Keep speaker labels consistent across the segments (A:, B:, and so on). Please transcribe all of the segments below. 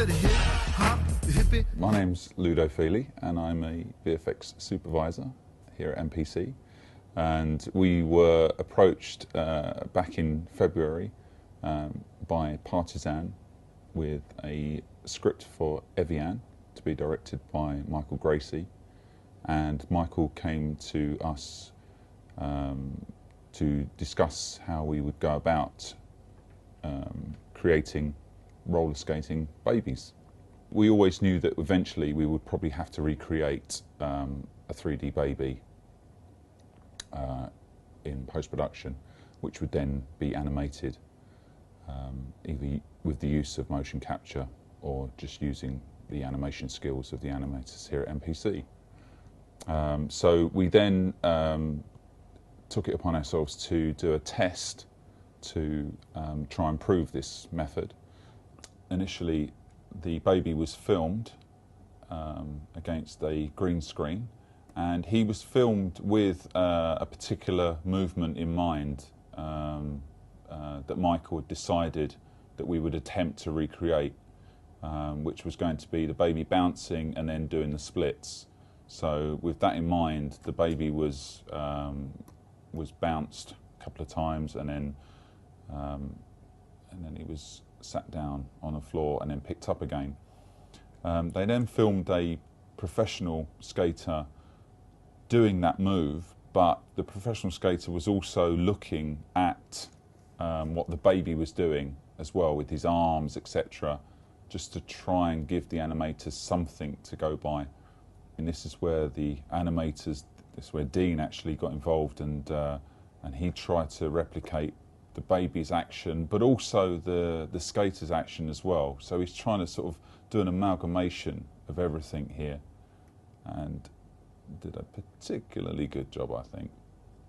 A: said hip hop, hip it.
B: My name's Ludo Feely and I'm a VFX supervisor here at MPC. And we were approached back in February by Partizan with a script for Evian to be directed by Michael Gracie. And Michael came to us to discuss how we would go about creating roller skating babies. We always knew that eventually we would probably have to recreate a 3D baby in post-production, which would then be animated either with the use of motion capture or just using the animation skills of the animators here at MPC. So we then took it upon ourselves to do a test to try and prove this method. Initially, the baby was filmed against a green screen, and he was filmed with a particular movement in mind that Michael had decided that we would attempt to recreate, which was going to be the baby bouncing and then doing the splits. So with that in mind, the baby was bounced a couple of times, and then he was sat down on the floor and then picked up again. They then filmed a professional skater doing that move, but the professional skater was also looking at what the baby was doing as well with his arms, etc., just to try and give the animators something to go by. And this is where the animators, this is where Dean actually got involved, and he tried to replicate the baby's action, but also the skater's action as well. So he's trying to sort of do an amalgamation of everything here, and did a particularly good job, I think.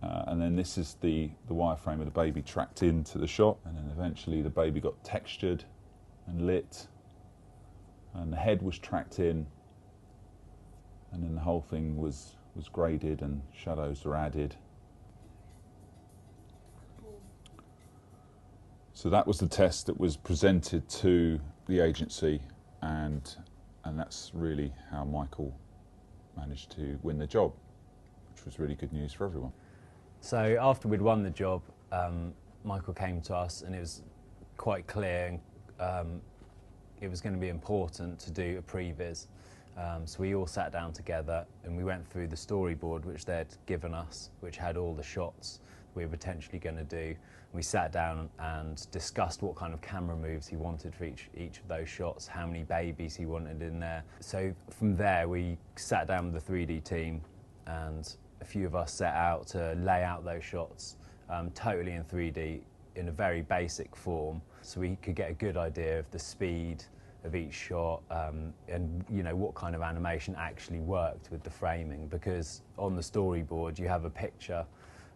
B: And then this is the wireframe of the baby tracked into the shot, and then eventually the baby got textured and lit, and the head was tracked in, and then the whole thing was graded and shadows were added. So that was the test that was presented to the agency, and that's really how Michael managed to win the job, which was really good news for everyone.
C: So after we'd won the job, Michael came to us, and it was quite clear it was going to be important to do a previs. So we all sat down together and we went through the storyboard which they'd given us, which had all the shots we were potentially going to do. We sat down and discussed what kind of camera moves he wanted for each of those shots, how many babies he wanted in there. So from there we sat down with the 3D team, and a few of us set out to lay out those shots totally in 3D in a very basic form, so we could get a good idea of the speed of each shot, and you know what kind of animation actually worked with the framing. Because on the storyboard you have a picture,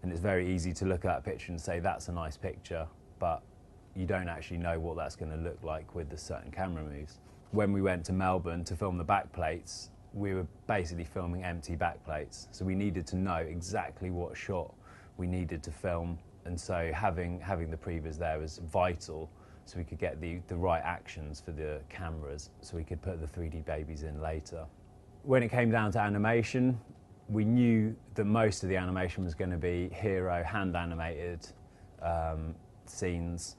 C: and it's very easy to look at that picture and say that's a nice picture, but you don't actually know what that's going to look like with the certain camera moves. When we went to Melbourne to film the backplates, we were basically filming empty backplates, so we needed to know exactly what shot we needed to film, and so having the previs there was vital, so we could get the right actions for the cameras, so we could put the 3D babies in later. When it came down to animation, we knew that most of the animation was going to be hero hand animated scenes,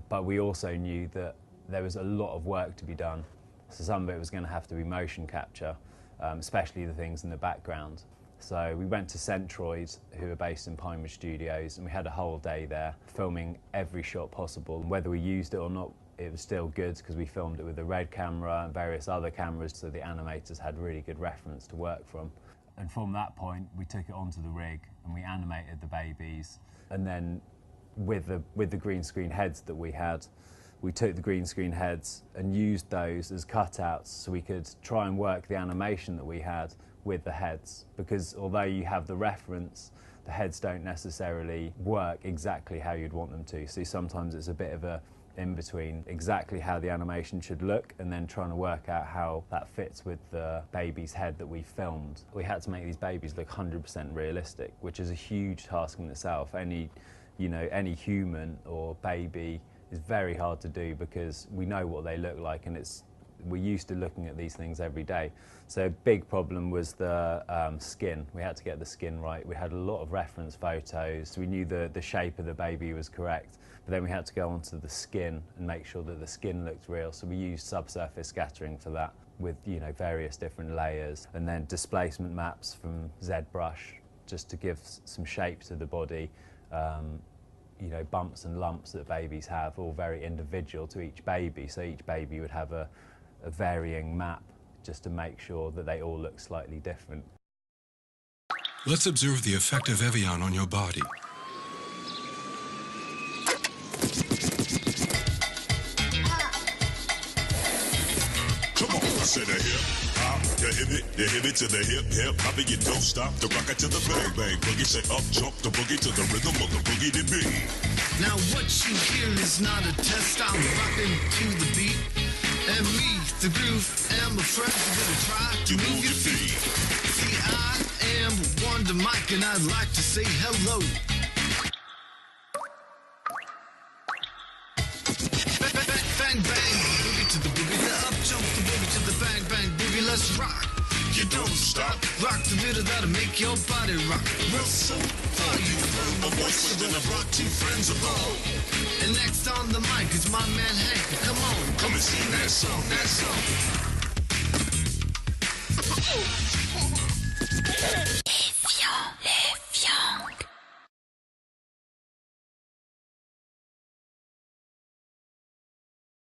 C: but we also knew that there was a lot of work to be done. So some of it was going to have to be motion capture, especially the things in the background. So we went to Centroid, who are based in Pinewood Studios, and we had a whole day there filming every shot possible. Whether we used it or not, it was still good because we filmed it with a Red camera and various other cameras, so the animators had really good reference to work from. And from that point, we took it onto the rig and we animated the babies. And then with the green screen heads that we had, we took the green screen heads and used those as cutouts so we could try and work the animation that we had with the heads. Because although you have the reference, the heads don't necessarily work exactly how you'd want them to. So sometimes it's a bit of a in between exactly how the animation should look and then trying to work out how that fits with the baby's head that we filmed. We had to make these babies look 100% realistic, which is a huge task in itself. Any human or baby is very hard to do because we know what they look like, and it's we're used to looking at these things every day. So a big problem was the skin. We had to get the skin right. We had a lot of reference photos. We knew the shape of the baby was correct, but then we had to go onto the skin and make sure that the skin looked real. So we used subsurface scattering for that with, you know, various different layers, and then displacement maps from ZBrush just to give some shape to the body. You know, bumps and lumps that babies have, all very individual to each baby. So each baby would have a varying map just to make sure that they all look slightly different.
D: Let's observe the effect of Evian on your body.
E: Come on, I said a hip hop, the hip it to the hip hip. Hop it, you don't stop, the rocket to the bang bang boogie. Say up jump the boogie to the rhythm of the boogie to be.
A: Now what you hear is not a test. I'm rocking to the beat, and me, the groove, and my friends are gonna try to move your feet. See, I am Wonder Mike, and I'd like to say hello. Bang bang boogie to the boogie, the up jump the boogie to the bang bang boogie. Let's rock.
E: You don't stop.
A: Rock the rhythm that'll make your body rock. Well, so far you've heard my voice, but then I brought two friends along. And next on the mic is my man Hank. Come on,
E: Come and sing that song, that song.